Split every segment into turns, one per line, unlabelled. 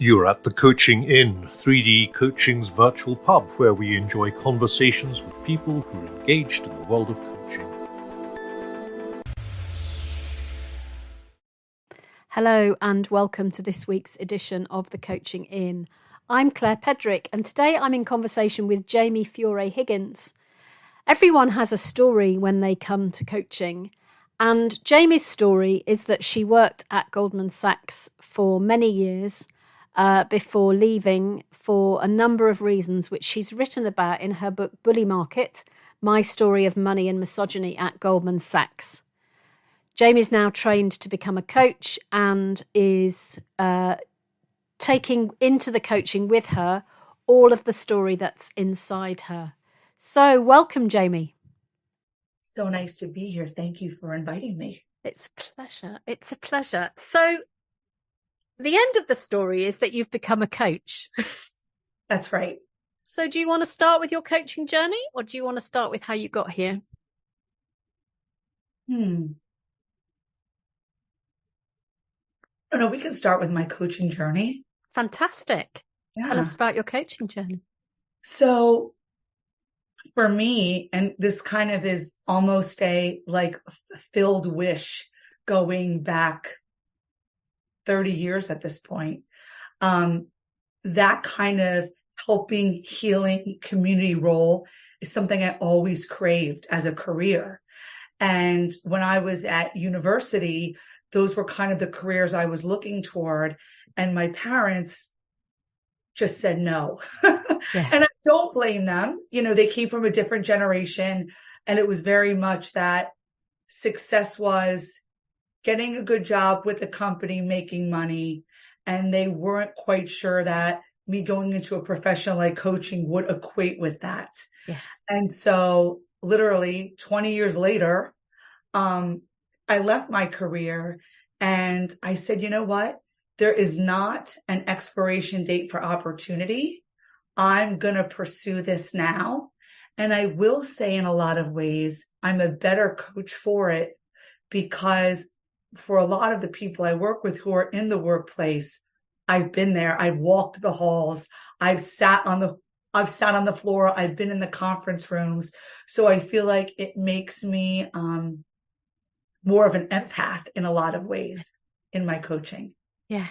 You're at the Coaching Inn, 3D Coaching's virtual pub, where we enjoy conversations with people who are engaged in the world of coaching.
Hello and welcome to this week's edition of the Coaching Inn. I'm Claire Pedrick and today I'm in conversation with Jamie Fiore Higgins. Everyone has a story when they come to coaching, and Jamie's story is that she worked at Goldman Sachs for many years before leaving for a number of reasons, which she's written about in her book Bully Market, My Story of Money and Misogyny at Goldman Sachs. Jamie's now trained to become a coach and is taking into the coaching with her all of the story that's inside her. So welcome, Jamie.
So nice to be here. Thank you for inviting me.
It's a pleasure. It's a pleasure. So the end of the story is that you've become a coach.
That's right.
So do you want to start with your coaching journey, or do you want to start with how you got here?
Oh, no, we can start with my coaching journey.
Fantastic.
Yeah.
Tell us about your coaching journey.
So for me, and this kind of is almost a fulfilled wish going back 30 years at this point, that kind of helping, healing community role is something I always craved as a career. And when I was at university, those were kind of the careers I was looking toward. And my parents just said no.
Yeah.
And I don't blame them. You know, they came from a different generation, and it was very much that success was getting a good job with the company, making money. And they weren't quite sure that me going into a profession like coaching would equate with that.
Yeah.
And so literally 20 years later, I left my career and I said, you know what? There is not an expiration date for opportunity. I'm going to pursue this now. And I will say in a lot of ways, I'm a better coach for it, because for a lot of the people I work with who are in the workplace, I've been there. I've walked the halls. I've sat on the floor. I've been in the conference rooms. So I feel like it makes me more of an empath in a lot of ways in my coaching.
Yeah.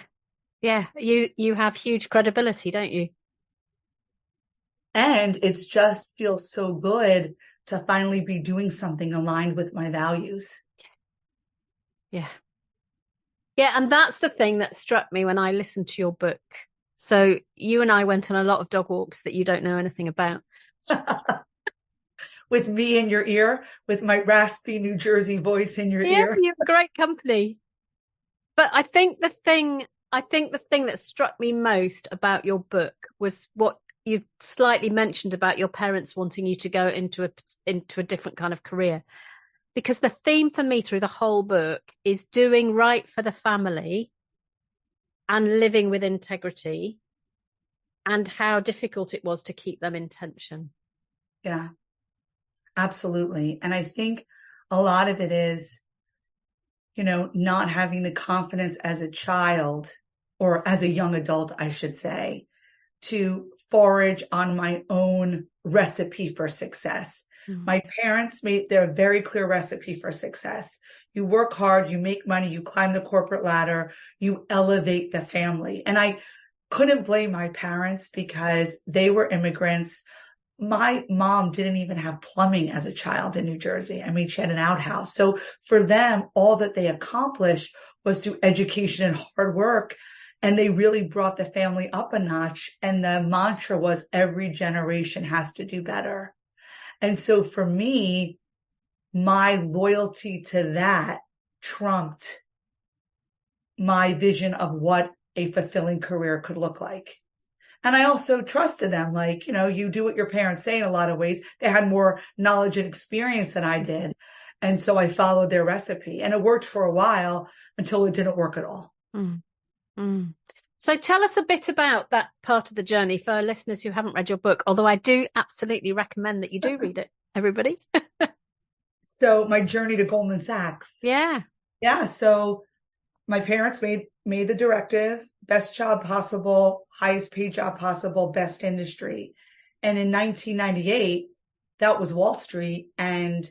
Yeah. You have huge credibility, don't you?
And it's just feels so good to finally be doing something aligned with my values.
Yeah. Yeah. And that's the thing that struck me when I listened to your book. So you and I went on a lot of dog walks that you don't know anything about.
With me in your ear, with my raspy New Jersey voice in your ear.
You're great company. But I think the thing that struck me most about your book was what you slightly mentioned about your parents wanting you to go into a different kind of career. Because the theme for me through the whole book is doing right for the family and living with integrity, and how difficult it was to keep them in tension.
Yeah, absolutely. And I think a lot of it is, you know, not having the confidence as a child, or as a young adult, I should say, to forage on my own recipe for success. Mm-hmm. My parents made their very clear recipe for success. You work hard, you make money, you climb the corporate ladder, you elevate the family. And I couldn't blame my parents because they were immigrants. My mom didn't even have plumbing as a child in New Jersey. I mean, she had an outhouse. So for them, all that they accomplished was through education and hard work. And they really brought the family up a notch. And the mantra was every generation has to do better. And so for me, my loyalty to that trumped my vision of what a fulfilling career could look like. And I also trusted them. Like, you know, you do what your parents say in a lot of ways. They had more knowledge and experience than I did. And so I followed their recipe. And it worked for a while until it didn't work at all.
So tell us a bit about that part of the journey for our listeners who haven't read your book, although I do absolutely recommend that you do read it, everybody.
So my journey to Goldman Sachs.
Yeah.
So my parents made the directive, best job possible, highest paid job possible, best industry. And in 1998, that was Wall Street. And,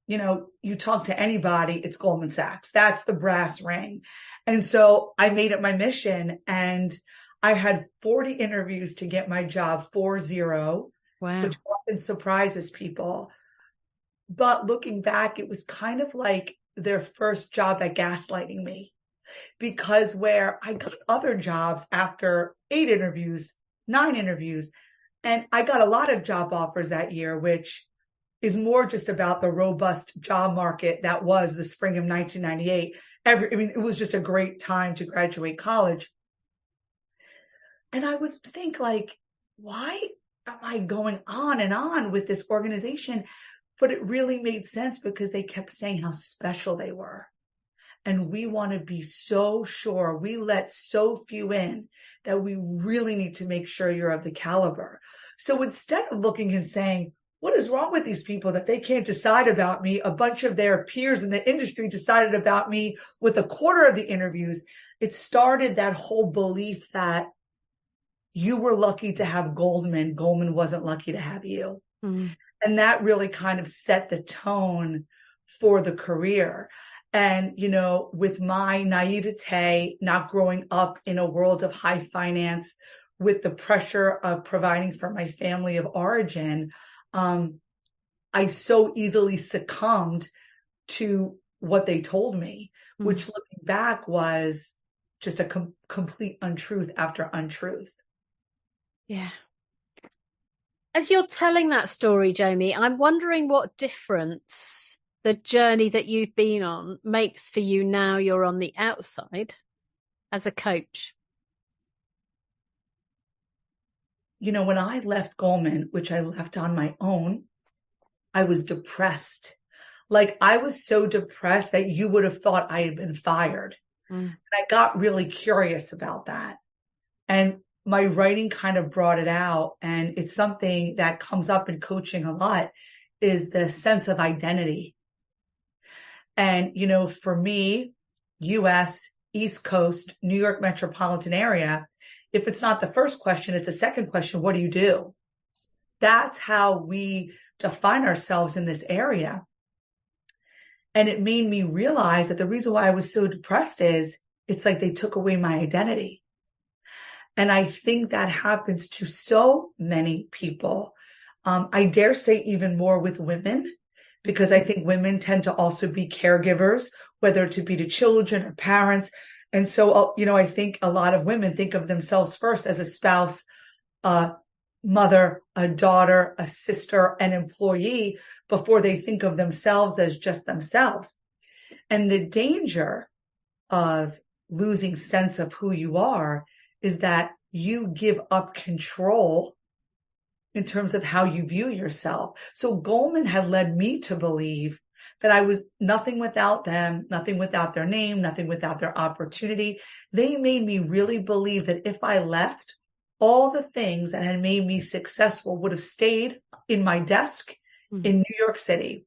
you talk to anybody, it's Goldman Sachs. That's the brass ring. And so I made it my mission, and I had 40 interviews to get my job, 40,
wow,
which often surprises people. But looking back, it was kind of like their first job at gaslighting me, because where I got other jobs after 8 interviews, 9 interviews, and I got a lot of job offers that year, which is more just about the robust job market that was the spring of 1998. It was just a great time to graduate college. And I would think, like, why am I going on and on with this organization? But it really made sense because they kept saying how special they were. And we want to be so sure we let so few in that we really need to make sure you're of the caliber. So instead of looking and saying, what is wrong with these people that they can't decide about me? A bunch of their peers in the industry decided about me with a quarter of the interviews. It started that whole belief that you were lucky to have Goldman. Goldman wasn't lucky to have you. Mm. And that really kind of set the tone for the career. And, with my naivete, not growing up in a world of high finance, with the pressure of providing for my family of origin, I so easily succumbed to what they told me, which looking back was just a complete untruth after untruth.
Yeah. As you're telling that story, Jamie, I'm wondering what difference the journey that you've been on makes for you now you're on the outside as a coach.
When I left Goldman, which I left on my own, I was depressed. Like, I was so depressed that you would have thought I had been fired. And I got really curious about that. And my writing kind of brought it out. And it's something that comes up in coaching a lot, is the sense of identity. And, for me, US, East Coast, New York metropolitan area, if it's not the first question, it's a second question. What do you do? That's how we define ourselves in this area. And it made me realize that the reason why I was so depressed is it's like they took away my identity. And I think that happens to so many people. I dare say even more with women, because I think women tend to also be caregivers, whether to be to children or parents. And so, I think a lot of women think of themselves first as a spouse, a mother, a daughter, a sister, an employee, before they think of themselves as just themselves. And the danger of losing sense of who you are is that you give up control in terms of how you view yourself. So Goldman had led me to believe that I was nothing without them, nothing without their name, nothing without their opportunity. They made me really believe that if I left, all the things that had made me successful would have stayed in my desk in New York City.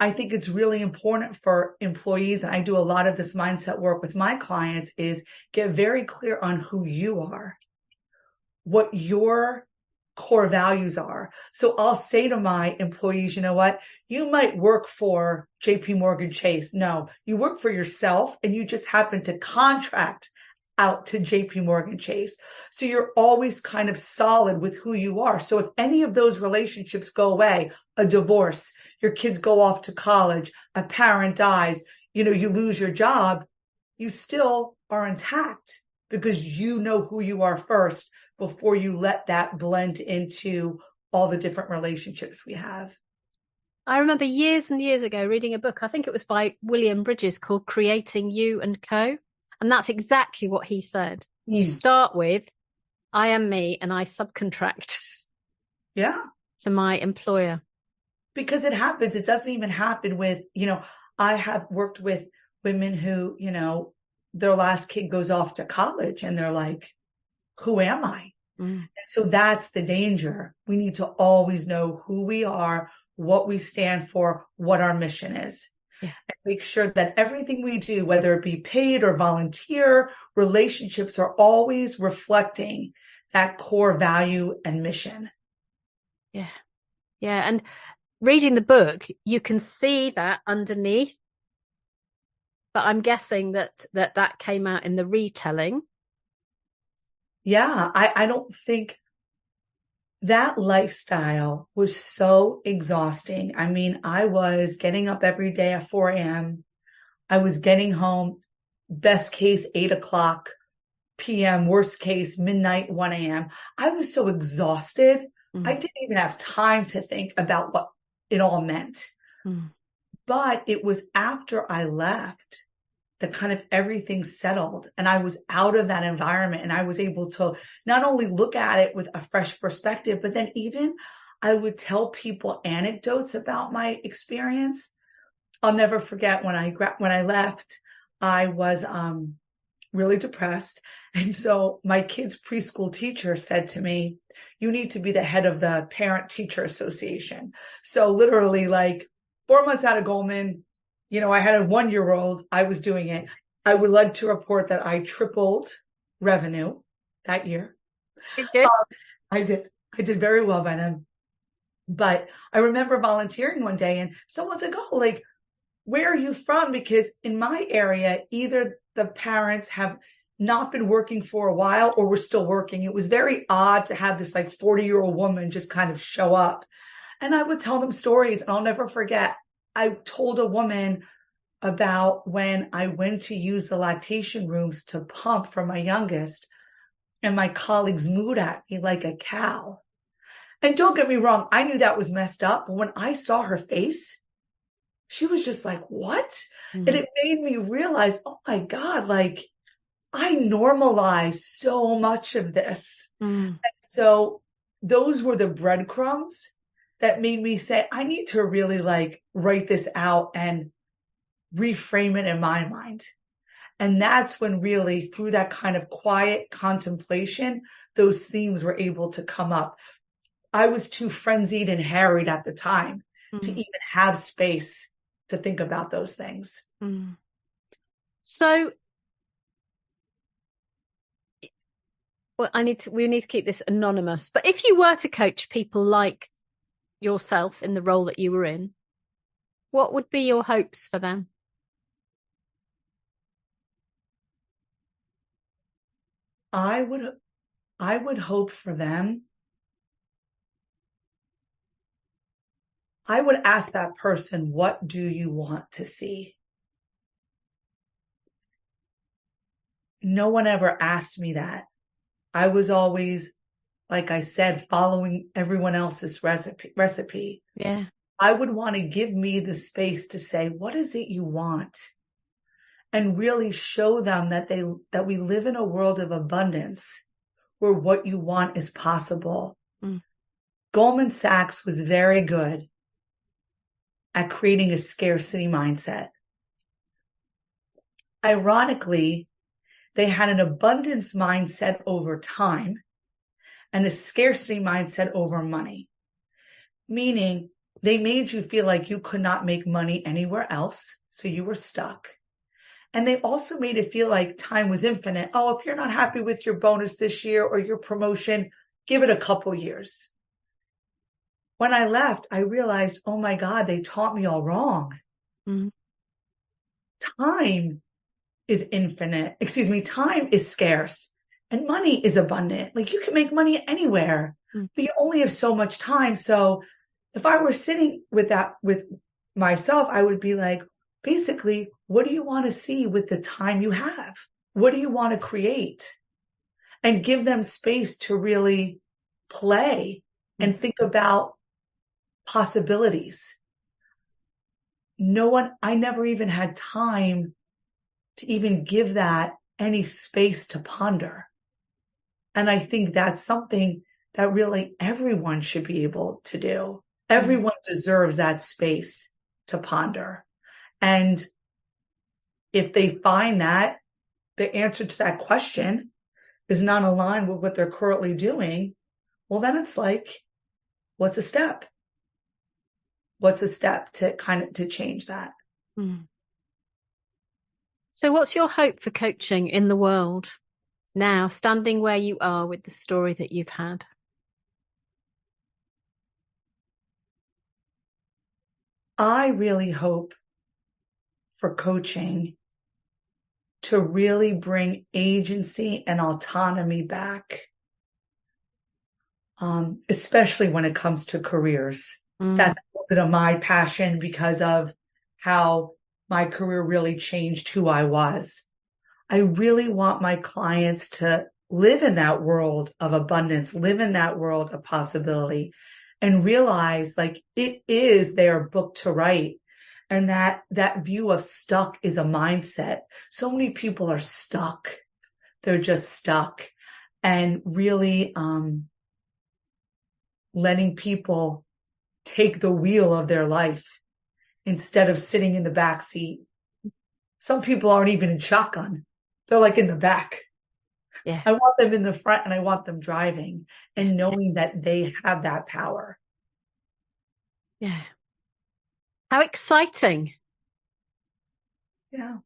I think it's really important for employees, and I do a lot of this mindset work with my clients, is get very clear on who you are, what your core values are. So I'll say to my employees, you know what? You might work for JP Morgan Chase. No, you work for yourself, and you just happen to contract out to JP Morgan Chase. So you're always kind of solid with who you are. So if any of those relationships go away, a divorce, your kids go off to college, a parent dies, you lose your job, you still are intact because you know who you are first before you let that blend into all the different relationships we have.
I remember years and years ago reading a book, I think it was by William Bridges, called Creating You and Co. And that's exactly what he said. You start with, I am me, and I subcontract to my employer.
Because it happens. It doesn't even happen with, I have worked with women who, their last kid goes off to college and they're like, who am I? And so that's the danger. We need to always know who we are, what we stand for, what our mission is. Yeah. And make sure that everything we do, whether it be paid or volunteer, relationships are always reflecting that core value and mission.
Yeah. Yeah. And reading the book, you can see that underneath. But I'm guessing that came out in the retelling.
Yeah, I don't think that lifestyle was so exhausting. I mean, I was getting up every day at 4 a.m. I was getting home, best case, 8 o'clock p.m., worst case, midnight, 1 a.m. I was so exhausted. I didn't even have time to think about what it all meant. But it was after I left that kind of everything settled and I was out of that environment and I was able to not only look at it with a fresh perspective, but then even I would tell people anecdotes about my experience. I'll never forget when I left, I was really depressed. And so my kids' preschool teacher said to me, you need to be the head of the Parent Teacher Association. So literally like 4 months out of Goldman, I had a 1-year-old. I was doing it. I would like to report that I tripled revenue that year.
You did?
I did very well by them. But I remember volunteering one day and someone said, oh, like, where are you from? Because in my area, either the parents have not been working for a while or were still working. It was very odd to have this like 40-year-old woman just kind of show up. And I would tell them stories and I'll never forget. I told a woman about when I went to use the lactation rooms to pump for my youngest and my colleagues mooed at me like a cow. And don't get me wrong, I knew that was messed up. But when I saw her face, she was just like, what? And it made me realize, oh my God, like I normalized so much of this. And so those were the breadcrumbs that made me say, I need to really like write this out and reframe it in my mind. And that's when really through that kind of quiet contemplation, those themes were able to come up. I was too frenzied and harried at the time to even have space to think about those things.
So we need to keep this anonymous, but if you were to coach people like yourself in the role that you were in, what would be your hopes for them?
I would hope for them. I would ask that person, what do you want to see? No one ever asked me that. I was always, like I said, following everyone else's recipe.
Yeah.
I would want to give me the space to say, what is it you want? And really show them that we live in a world of abundance where what you want is possible. Goldman Sachs was very good at creating a scarcity mindset. Ironically, they had an abundance mindset over time and a scarcity mindset over money, meaning they made you feel like you could not make money anywhere else, so you were stuck. And they also made it feel like time was infinite. Oh, if you're not happy with your bonus this year or your promotion, give it a couple years. When I left, I realized, oh my God, they taught me all wrong. Time is infinite. Time is scarce and money is abundant. Like you can make money anywhere, but you only have so much time. So if I were sitting with myself, I would be like, basically, what do you want to see with the time you have? What do you want to create? And give them space to really play and think about possibilities. I never even had time to even give that any space to ponder. And I think that's something that really everyone should be able to do. Everyone deserves that space to ponder. And if they find that the answer to that question is not aligned with what they're currently doing, well, then it's like, what's a step? What's a step to change that?
So, what's your hope for coaching in the world now, standing where you are with the story that you've had?
I really hope for coaching to really bring agency and autonomy back, especially when it comes to careers. That's a little bit of my passion because of how my career really changed who I was. I really want my clients to live in that world of abundance, live in that world of possibility, and realize like it is their book to write. And that view of stuck is a mindset. So many people are stuck. They're just stuck. And really letting people take the wheel of their life instead of sitting in the back seat. Some people aren't even in shotgun. They're like in the back.
Yeah.
I want them in the front and I want them driving and knowing that they have that power.
Yeah. How exciting.
Yeah.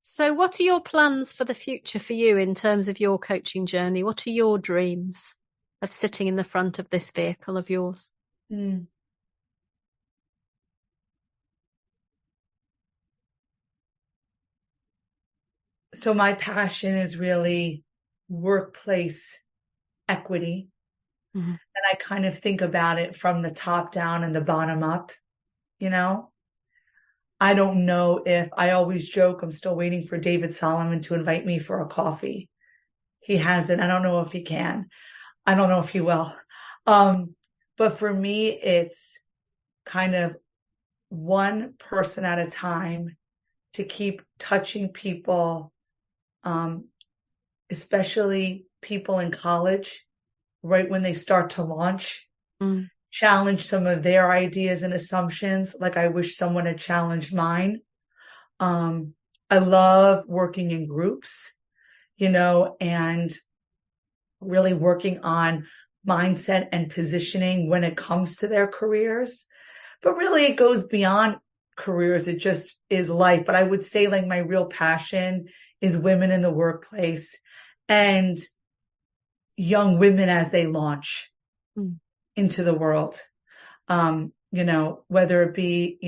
So, what are your plans for the future for you in terms of your coaching journey? What are your dreams of sitting in the front of this vehicle of yours? So my passion is really workplace equity. And I kind of think about it from the top down and the bottom up, you know? I don't know if I always joke, I'm still waiting for David Solomon to invite me for a coffee. He hasn't. I don't know if he can. I don't know if he will. But for me, it's kind of one person at a time to keep touching people, especially people in college, right when they start to launch, challenge some of their ideas and assumptions. Like I wish someone had challenged mine. I love working in groups, and really working on mindset and positioning when it comes to their careers. But really it goes beyond careers. It just is life. But I would say like my real passion is women in the workplace and young women as they launch into the world. Whether it be,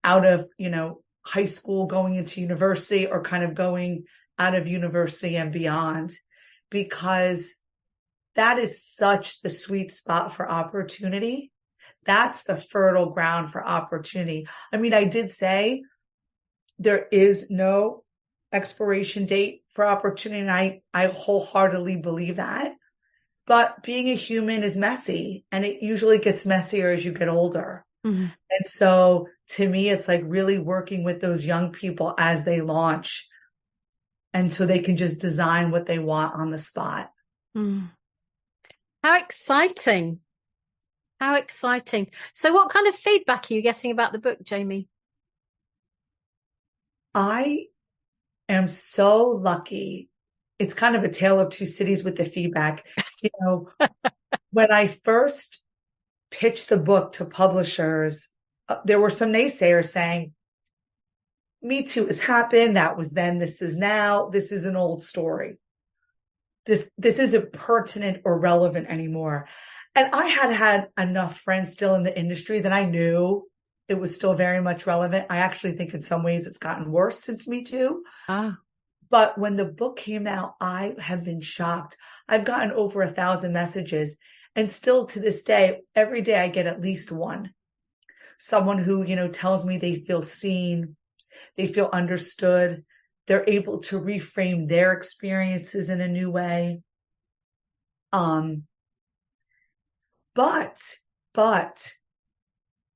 out of, high school going into university or kind of going out of university and beyond, because that is such the sweet spot for opportunity. That's the fertile ground for opportunity. I mean, I did say there is no expiration date for opportunity, and I wholeheartedly believe that. But being a human is messy, and it usually gets messier as you get older. And so to me, it's like really working with those young people as they launch, and so they can just design what they want on the spot. How exciting. How exciting. So what kind of feedback are you getting about the book, Jamie?
I am so lucky. It's kind of a tale of two cities with the feedback. When I first pitched the book to publishers, there were some naysayers saying, Me Too has happened. That was then. This is now. This is an old story. This isn't pertinent or relevant anymore. And I had enough friends still in the industry that I knew it was still very much relevant. I actually think in some ways it's gotten worse since Me Too. But when the book came out, I have been shocked. I've gotten over 1,000 messages, and still to this day, every day I get at least one. Someone who, tells me they feel seen, they feel understood, they're able to reframe their experiences in a new way. But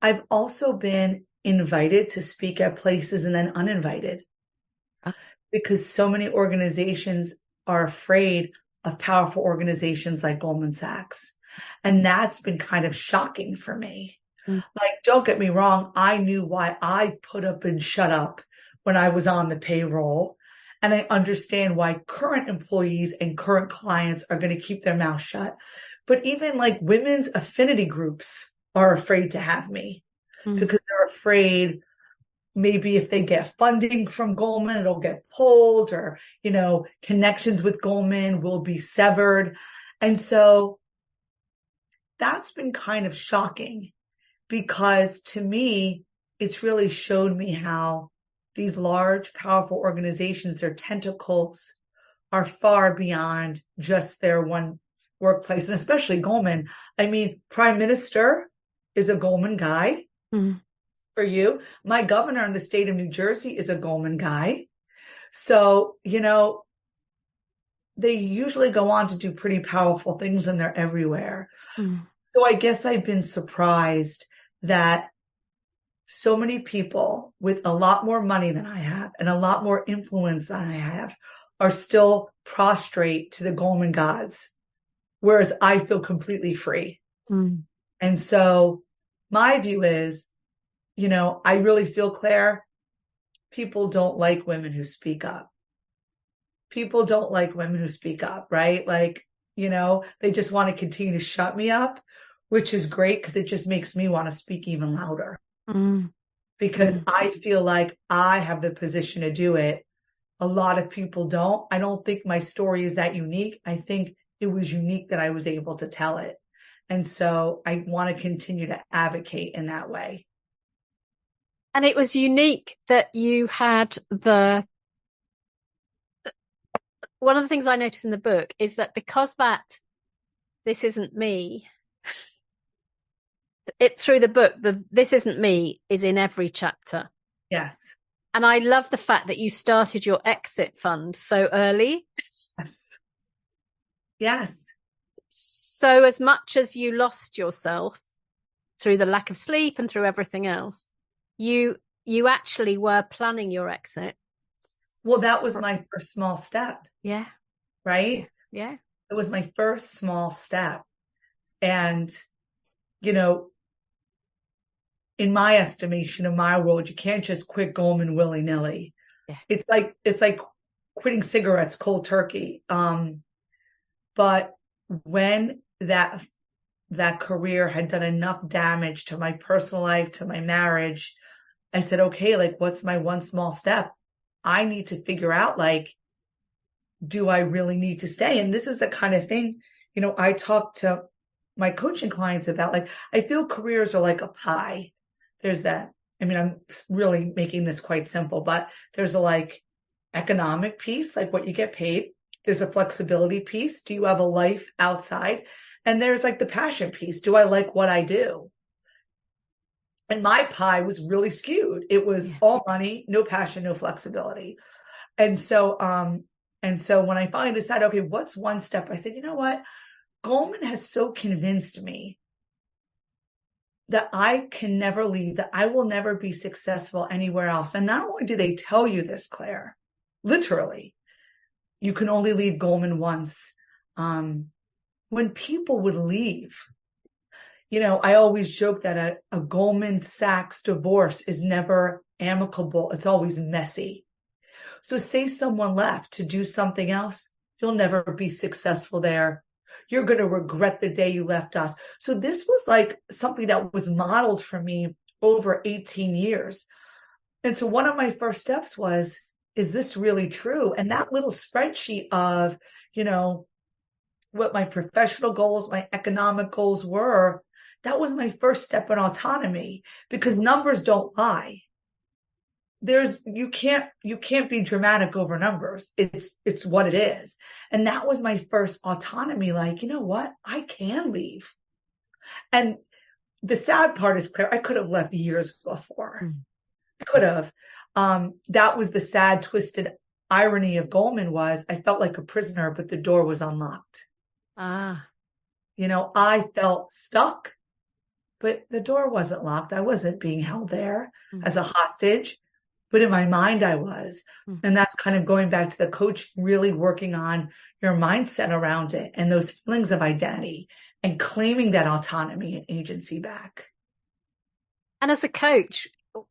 I've also been invited to speak at places and then uninvited because so many organizations are afraid of powerful organizations like Goldman Sachs. And that's been kind of shocking for me. Like, don't get me wrong. I knew why I put up and shut up when I was on the payroll. And I understand why current employees and current clients are going to keep their mouth shut. But even like women's affinity groups are afraid to have me because they're afraid, maybe if they get funding from Goldman, it'll get pulled, or, connections with Goldman will be severed. And so that's been kind of shocking, because to me, it's really showed me how these large, powerful organizations, their tentacles are far beyond just their one workplace, and especially Goldman. I mean, Prime Minister is a Goldman guy.
Mm.
For you. My governor in the state of New Jersey is a Goldman guy. So, they usually go on to do pretty powerful things, and they're everywhere.
Mm.
So I guess I've been surprised that so many people with a lot more money than I have and a lot more influence than I have are still prostrate to the Goldman gods, whereas I feel completely free.
Mm.
And so my view is, I really feel, Claire, people don't like women who speak up. People don't like women who speak up, right? Like, they just want to continue to shut me up, which is great, because it just makes me want to speak even louder.
Mm.
Because I feel like I have the position to do it. A lot of people don't. I don't think my story is that unique. I think it was unique that I was able to tell it. And so I want to continue to advocate in that way.
And it was unique that you had one of the things I noticed in the book is that because this isn't me, through the book, this isn't me is in every chapter.
Yes.
And I love the fact that you started your exit fund so early.
Yes. Yes.
So as much as you lost yourself through the lack of sleep and through everything else, you actually were planning your exit.
Well, that was my first small step.
Yeah.
Right?
Yeah.
It was my first small step. And, in my estimation, in my world, you can't just quit Goldman willy-nilly.
Yeah.
It's like quitting cigarettes cold turkey. But when that career had done enough damage to my personal life, to my marriage, I said, okay, like, what's my one small step? I need to figure out, like, do I really need to stay? And this is the kind of thing, I talk to my coaching clients about. Like, I feel careers are like a pie. There's that. I mean, I'm really making this quite simple, but there's a economic piece, like what you get paid. There's a flexibility piece. Do you have a life outside? And there's the passion piece. Do I like what I do? And my pie was really skewed. It was all money, no passion, no flexibility. And so when I finally decided, okay, what's one step? I said, you know what? Goldman has so convinced me that I can never leave, that I will never be successful anywhere else. And not only do they tell you this, Claire, literally, you can only leave Goldman once. When people would leave, I always joke that a Goldman Sachs divorce is never amicable. It's always messy. So say someone left to do something else, you'll never be successful there. You're going to regret the day you left us. So this was something that was modeled for me over 18 years. And so one of my first steps was, is this really true? And that little spreadsheet of, what my professional goals, my economic goals were, that was my first step in autonomy, because numbers don't lie. You can't be dramatic over numbers. It's what it is. And that was my first autonomy. You know what? I can leave. And the sad part is, Claire, I could have left years before. I could have. That was the sad, twisted irony of Goldman was I felt like a prisoner, but the door was unlocked. I felt stuck, but the door wasn't locked. I wasn't being held there as a hostage, but in my mind I was. And that's kind of going back to the coach, really working on your mindset around it and those feelings of identity and claiming that autonomy and agency back.
And as a coach,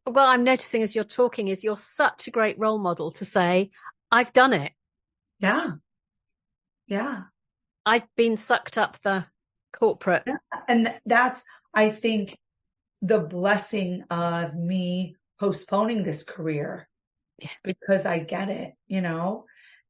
what I'm noticing as you're talking is you're such a great role model to say, I've done it.
Yeah. Yeah.
I've been sucked up the corporate.
Yeah. And that's, I think, the blessing of me postponing this career because I get it,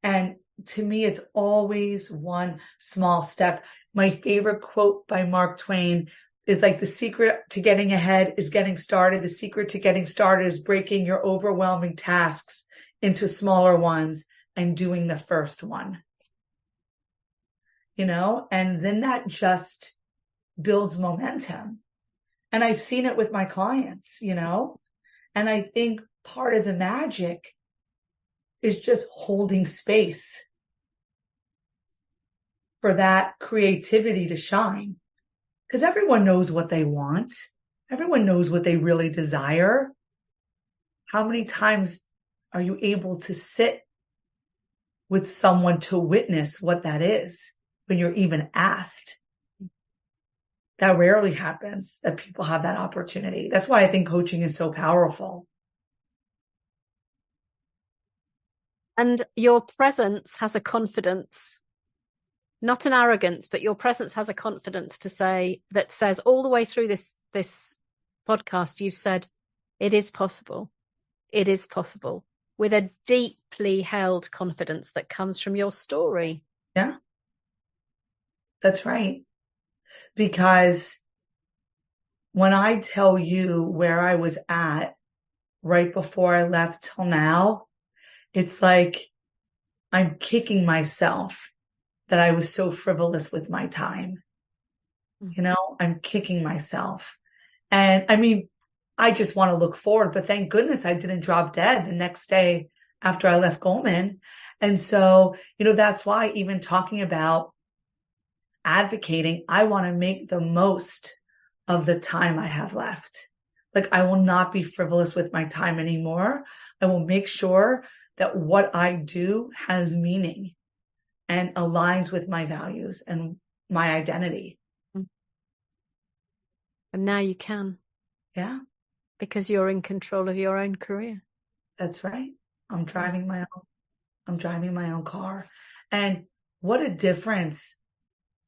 and to me, it's always one small step. My favorite quote by Mark Twain is like, the secret to getting ahead is getting started. The secret to getting started is breaking your overwhelming tasks into smaller ones and doing the first one, and then that just builds momentum. And I've seen it with my clients, and I think part of the magic is just holding space for that creativity to shine. Because everyone knows what they want. Everyone knows what they really desire. How many times are you able to sit with someone to witness what that is when you're even asked? That rarely happens, that people have that opportunity. That's why I think coaching is so powerful.
And your presence has a confidence, not an arrogance, but your presence has a confidence that says all the way through this podcast, you've said, it is possible. It is possible, with a deeply held confidence that comes from your story.
Yeah, that's right. Because when I tell you where I was at right before I left till now, it's like I'm kicking myself that I was so frivolous with my time. I'm kicking myself. And I mean, I just want to look forward, but thank goodness I didn't drop dead the next day after I left Goldman. And so, that's why even talking about advocating, I want to make the most of the time I have left. Like, I will not be frivolous with my time anymore. I will make sure that what I do has meaning and aligns with my values and my identity.
And now you can.
Yeah.
Because you're in control of your own career.
That's right. I'm driving my own car. And what a difference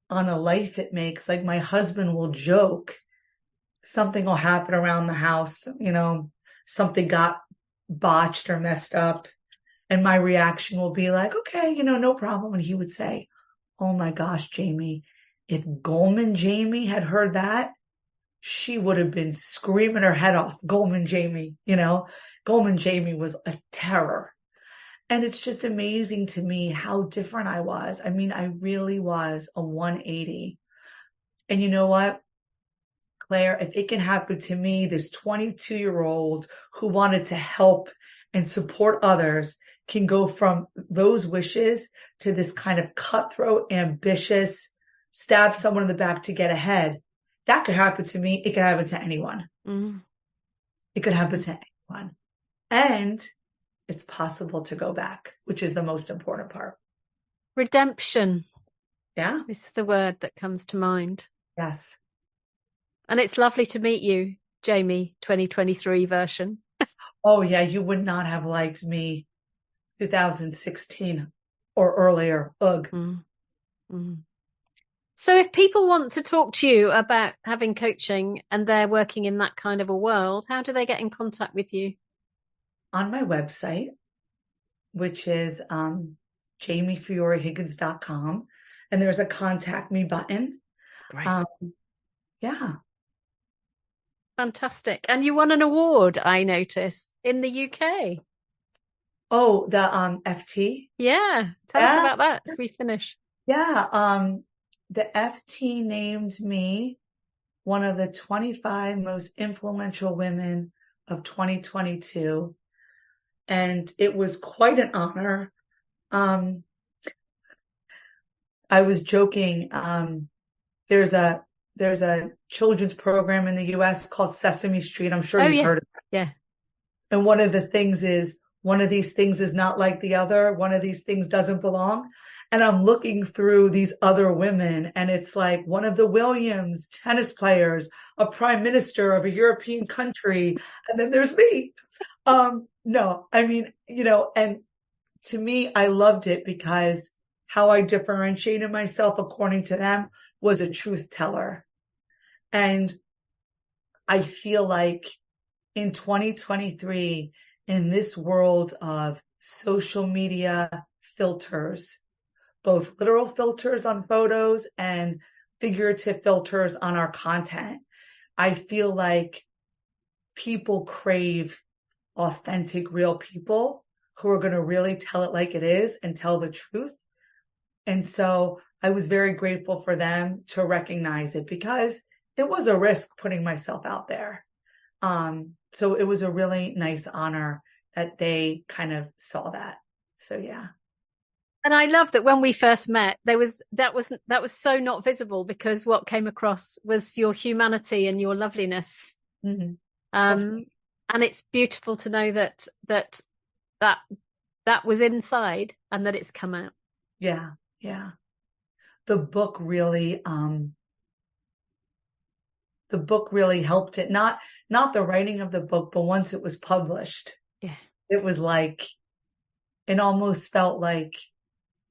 on a life it makes. Like, my husband will joke, something will happen around the house, something got botched or messed up. And my reaction will be like, okay, no problem. And he would say, oh my gosh, Jamie, if Goldman Jamie had heard that, she would have been screaming her head off. Goldman Jamie, Goldman Jamie was a terror. And it's just amazing to me how different I was. I mean, I really was a 180. And you know what, Claire, if it can happen to me, this 22-year-old who wanted to help and support others, can go from those wishes to this kind of cutthroat, ambitious, stab someone in the back to get ahead. That could happen to me. It could happen to anyone. It could happen to anyone. And it's possible to go back, which is the most important part.
Redemption.
Yeah.
It's the word that comes to mind.
Yes.
And it's lovely to meet you, Jamie, 2023 version.
Oh, yeah. You would not have liked me 2016 or earlier. Ugh.
So if people want to talk to you about having coaching and they're working in that kind of a world, how do they get in contact with you?
On my website, which is JamieFioreHiggins.com. And there's a contact me button.
Great.
Yeah.
Fantastic. And you won an award, I notice, in the UK.
Oh, the FT?
Yeah. Tell us about that as we finish.
Yeah. The FT named me one of the 25 most influential women of 2022. And it was quite an honor. I was joking. There's a children's program in the US called Sesame Street. I'm sure you've heard of it.
Yeah.
And one of the things is, one of these things is not like the other. One of these things doesn't belong. And I'm looking through these other women, and it's like one of the Williams tennis players, a prime minister of a European country. And then there's me. No, I mean, and to me, I loved it because how I differentiated myself according to them was a truth teller. And I feel like in 2023, in this world of social media filters, both literal filters on photos and figurative filters on our content, I feel like people crave authentic, real people who are going to really tell it like it is and tell the truth. And so I was very grateful for them to recognize it, because it was a risk putting myself out there. So it was a really nice honor that they kind of saw that. So, yeah.
And I love that when we first met, that was so not visible, because what came across was your humanity and your loveliness.
Mm-hmm.
And it's beautiful to know that was inside and that it's come out.
Yeah. Yeah. The book really helped it. Not the writing of the book, but once it was published, it was like, it almost felt like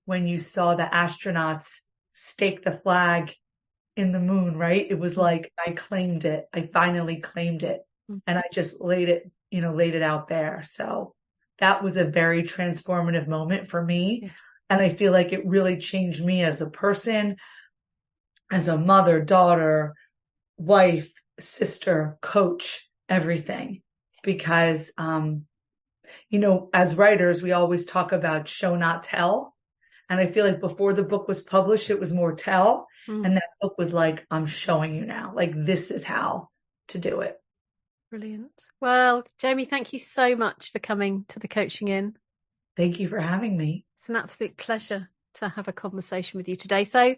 when you saw the astronauts stake the flag in the moon, right? It was like, I claimed it. I finally claimed it. And I just laid it out there. So that was a very transformative moment for me. Yeah. And I feel like it really changed me as a person, as a mother, daughter, wife, sister, coach, everything. Because, as writers, we always talk about show, not tell. And I feel like before the book was published, it was more tell. And that book was like, I'm showing you now, like, this is how to do it.
Brilliant. Well, Jamie, thank you so much for coming to the Coaching In.
Thank you for having me.
It's an absolute pleasure to have a conversation with you today. So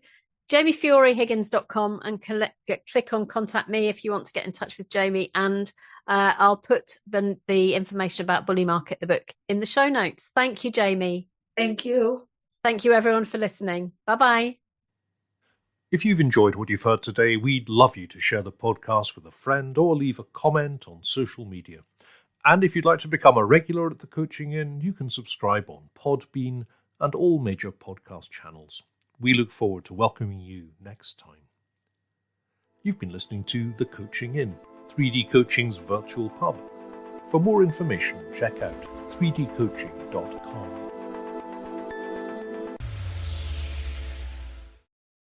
JamieFioreHiggins.com and click on contact me if you want to get in touch with Jamie. And I'll put the information about Bully Market, the book, in the show notes. Thank you, Jamie.
Thank you.
Thank you, everyone, for listening. Bye-bye.
If you've enjoyed what you've heard today, we'd love you to share the podcast with a friend or leave a comment on social media. And if you'd like to become a regular at the Coaching In, you can subscribe on Podbean and all major podcast channels. We look forward to welcoming you next time. You've been listening to The Coaching In, 3D Coaching's virtual pub. For more information, check out 3dcoaching.com.